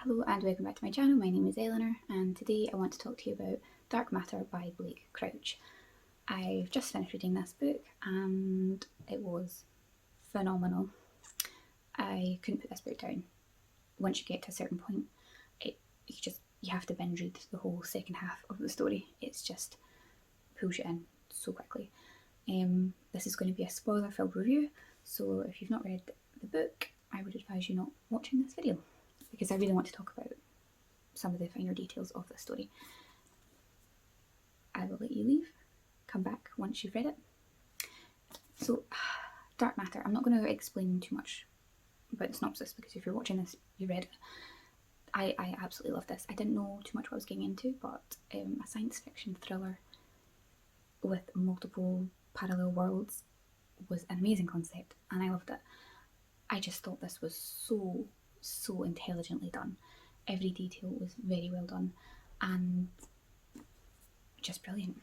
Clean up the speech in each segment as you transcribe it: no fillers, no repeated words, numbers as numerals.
Hello and welcome back to my channel. My name is Eleanor and today I want to talk to you about Dark Matter by Blake Crouch. I've just finished reading this book and it was phenomenal. I couldn't put this book down. Once you get to a certain point, you have to binge read the whole second half of the story. It's just pulls you in so quickly. This is going to be a spoiler-filled review, so if you've not read the book, I would advise you not watching this video, because I really want to talk about some of the finer details of the story. I will let you leave, come back once you've read it. So, Dark Matter, I'm not going to explain too much about the synopsis, because if you're watching this, you read it. I absolutely love this. I didn't know too much what I was getting into, but a science fiction thriller with multiple parallel worlds was an amazing concept, and I loved it. I just thought this was so intelligently done. Every detail was very well done and just brilliant.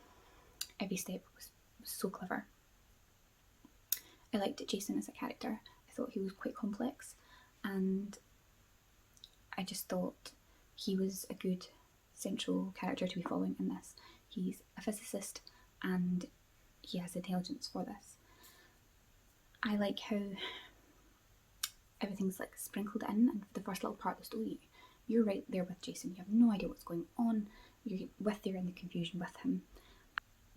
Every step was so clever. I liked Jason as a character. I thought he was quite complex, and I just thought he was a good central character to be following in this. He's a physicist and he has intelligence for this. I like how everything's like sprinkled in, and for the first little part of the story, you're right there with Jason. You have no idea what's going on. You're with there in the confusion with him.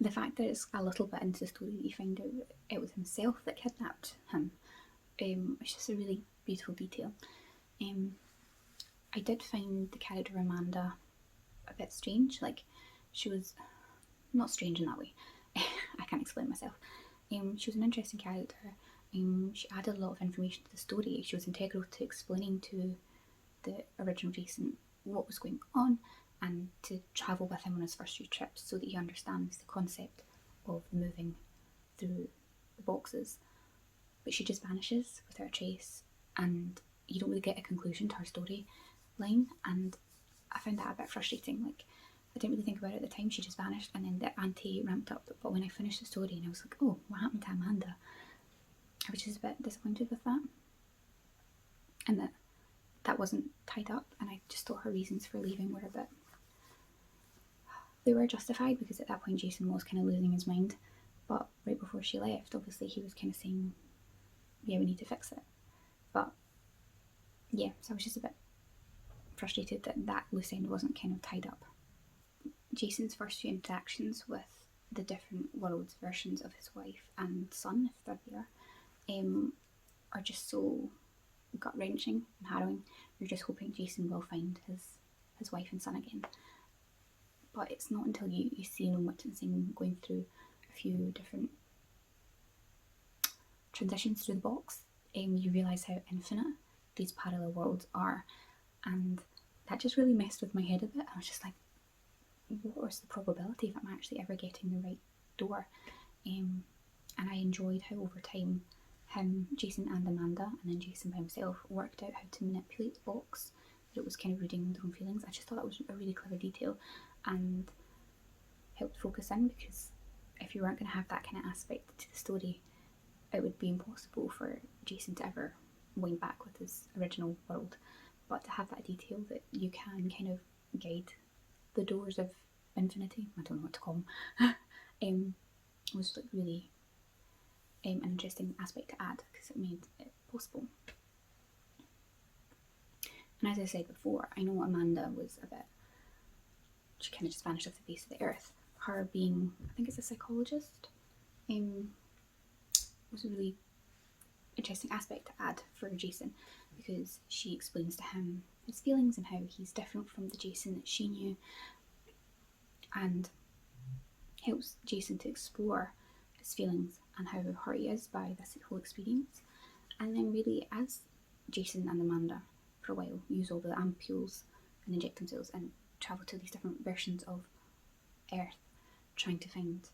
The fact that it's a little bit into the story that you find out it was himself that kidnapped him, it's just a really beautiful detail. I did find the character Amanda a bit strange. Like, she was not strange in that way. I can't explain myself. She was an interesting character. She added a lot of information to the story. She was integral to explaining to the original Jason what was going on, and to travel with him on his first few trips so that he understands the concept of moving through the boxes. But she just vanishes without a trace, and you don't really get a conclusion to her storyline, and I found that a bit frustrating. Like, I didn't really think about it at the time. She just vanished, and then the ante ramped up. But when I finished the story and I was like, oh, what happened to Amanda? I was just a bit disappointed with that, and that wasn't tied up, and I just thought her reasons for leaving were a bit... They were justified, because at that point Jason was kind of losing his mind, but right before she left, obviously he was kind of saying, yeah, we need to fix it. But yeah, so I was just a bit frustrated that that loose end wasn't kind of tied up. Jason's first few interactions with the different worlds versions of his wife and son, if they're there, are just so gut-wrenching and harrowing. You're just hoping Jason will find his wife and son again. But it's not until you see him witnessing going through a few different transitions through the box, you realise how infinite these parallel worlds are. And that just really messed with my head a bit. I was just like, what was the probability of I'm actually ever getting the right door? And I enjoyed how over time him, Jason and Amanda, and then Jason by himself, worked out how to manipulate the box, that it was kind of reading their own feelings. I just thought that was a really clever detail and helped focus in, because if you weren't going to have that kind of aspect to the story, it would be impossible for Jason to ever wind back with his original world. But to have that detail that you can kind of guide the doors of infinity, I don't know what to call them, was like really an interesting aspect to add, because it made it possible. And as I said before, I know Amanda was a bit... she kind of just vanished off the face of the earth. Her being, I think it's a psychologist, was a really interesting aspect to add for Jason, because she explains to him his feelings and how he's different from the Jason that she knew, and helps Jason to explore his feelings and how hurt he is by this whole experience. And then really, as Jason and Amanda for a while use all the ampules and inject themselves and travel to these different versions of Earth trying to find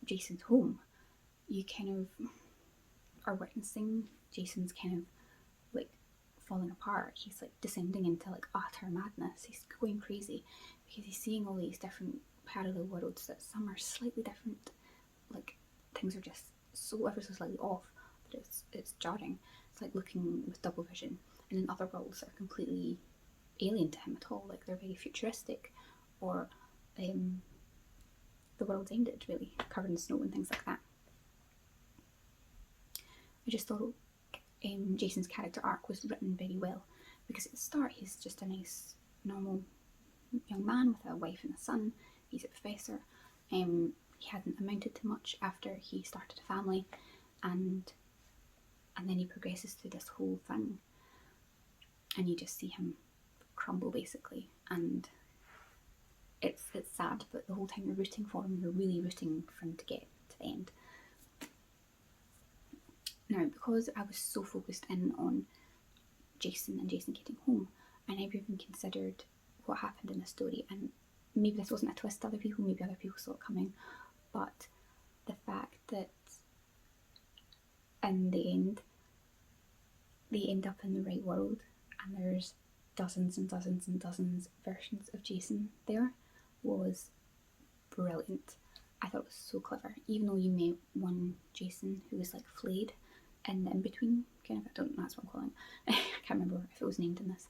Jason's home, you kind of are witnessing Jason's kind of like falling apart. He's like descending into like utter madness. He's going crazy because he's seeing all these different parallel worlds that some are slightly different. Like, things are just so ever so slightly off that it's jarring. It's like looking with double vision, and in other worlds that are completely alien to him at all. Like, they're very futuristic, or the world's ended, really, covered in snow and things like that. I just thought Jason's character arc was written very well, because at the start he's just a nice, normal young man with a wife and a son. He's a professor. He hadn't amounted to much after he started a family, and then he progresses through this whole thing, and you just see him crumble basically, and it's sad, but the whole time you're rooting for him, you're really rooting for him to get to the end. Now, because I was so focused in on Jason and Jason getting home, I never even considered what happened in the story, and maybe this wasn't a twist to other people, maybe other people saw it coming, but the fact that in the end they end up in the right world and there's dozens and dozens and dozens of versions of Jason there was brilliant. I thought it was so clever, even though you met one Jason who was like flayed in the in-between kind of, I don't know, that's what I'm calling it. I can't remember if it was named in this.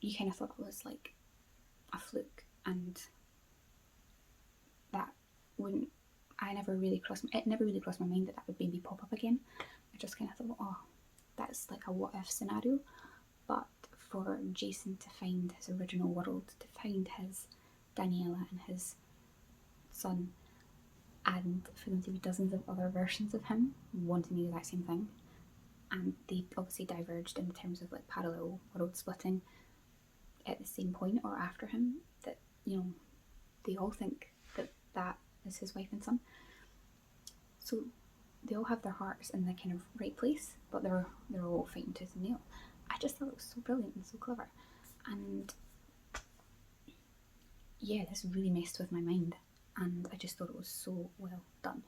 You kind of thought it was like a fluke, and that wouldn't, it never really crossed my mind that would maybe pop up again. I just kind of thought, oh, that's like a what if scenario. But for Jason to find his original world, to find his Daniela and his son, and for them to be dozens of other versions of him wanting the exact same thing, and they obviously diverged in terms of like parallel world splitting at the same point or after him, that, you know, they all think that that is his wife and son. So they all have their hearts in the kind of right place, but they're all fighting tooth and nail. I just thought it was so brilliant and so clever, and yeah, this really messed with my mind, and I just thought it was so well done.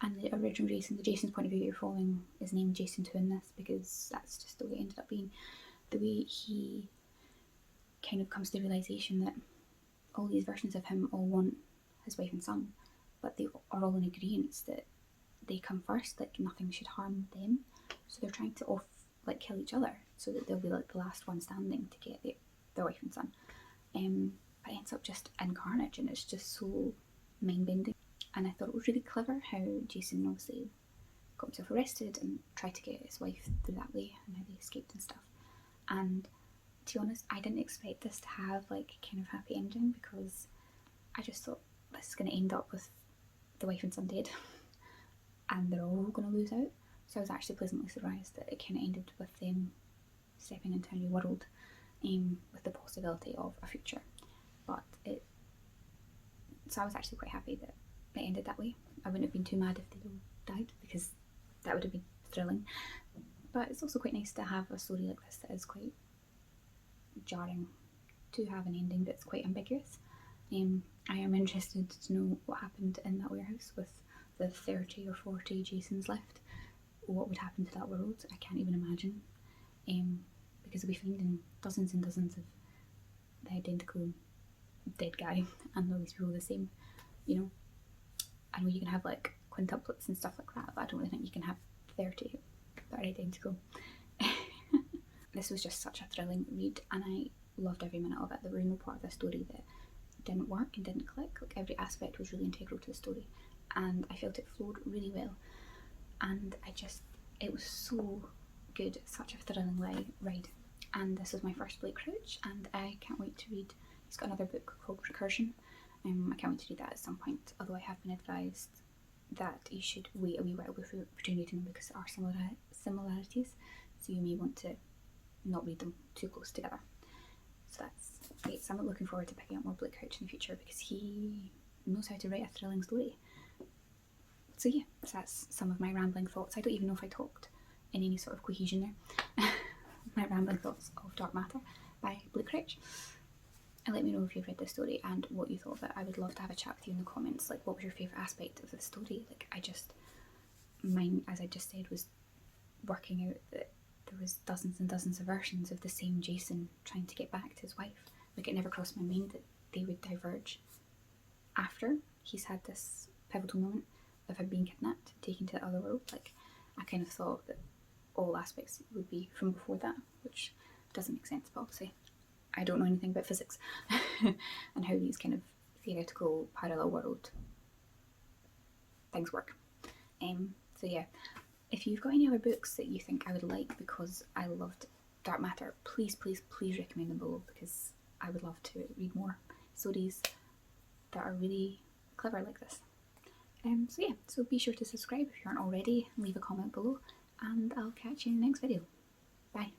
And the original Jason, the Jason's point of view you're following, is named Jason 2 in this because that's just the way it ended up being. The way he kind of comes to the realisation that all these versions of him all want his wife and son, but they are all in agreement that they come first, like nothing should harm them, so they're trying to kill each other so that they'll be like the last one standing to get their wife and son. But it ends up just in carnage, and it's just so mind-bending. And I thought it was really clever how Jason obviously got himself arrested and tried to get his wife through that way, and how they escaped and stuff. And to be honest, I didn't expect this to have like kind of happy ending, because I just thought this is going to end up with the wife and son dead and they're all going to lose out. So I was actually pleasantly surprised that it kind of ended with them stepping into a new world, with the possibility of a future. So I was actually quite happy that it ended that way. I wouldn't have been too mad if they all died, because that would have been thrilling. But it's also quite nice to have a story like this that is quite jarring to have an ending that's quite ambiguous. I am interested to know what happened in that warehouse with the 30 or 40 Jasons left. What would happen to that world? I can't even imagine. Because we'll be finding dozens and dozens of the identical dead guy, and all these people are the same, you know. I know you can have like quintuplets and stuff like that, but I don't really think you can have 30 that are identical. This was just such a thrilling read, and I loved every minute of it. There was no part of the story that didn't work and didn't click. Like, every aspect was really integral to the story, and I felt it flowed really well. And it was so good, such a thrilling ride. And this is my first Blake Crouch, and I can't wait to read. He's got another book called Recursion. I can't wait to read that at some point, although I have been advised that you should wait a wee while before reading them, because there are similarities, so you may want to not read them too close together. So that's great. So I'm looking forward to picking up more Blake Crouch in the future, because he knows how to write a thrilling story. So yeah, so that's some of my rambling thoughts. I don't even know if I talked in any sort of cohesion there. My rambling thoughts of Dark Matter by Blake Crouch. And let me know if you've read this story and what you thought of it. I would love to have a chat with you in the comments. Like, what was your favourite aspect of the story? Like, mine, as I just said, was working out that there was dozens and dozens of versions of the same Jason trying to get back to his wife. Like, it never crossed my mind that they would diverge after he's had this pivotal moment of him being kidnapped, taken to the other world. Like, I kind of thought that all aspects would be from before that, which doesn't make sense, but obviously I don't know anything about physics and how these kind of theoretical parallel world things work. So yeah, if you've got any other books that you think I would like because I loved Dark Matter, please, please, please recommend them below, because I would love to read more stories that are really clever like this. So yeah, so be sure to subscribe if you aren't already, leave a comment below, and I'll catch you in the next video. Bye.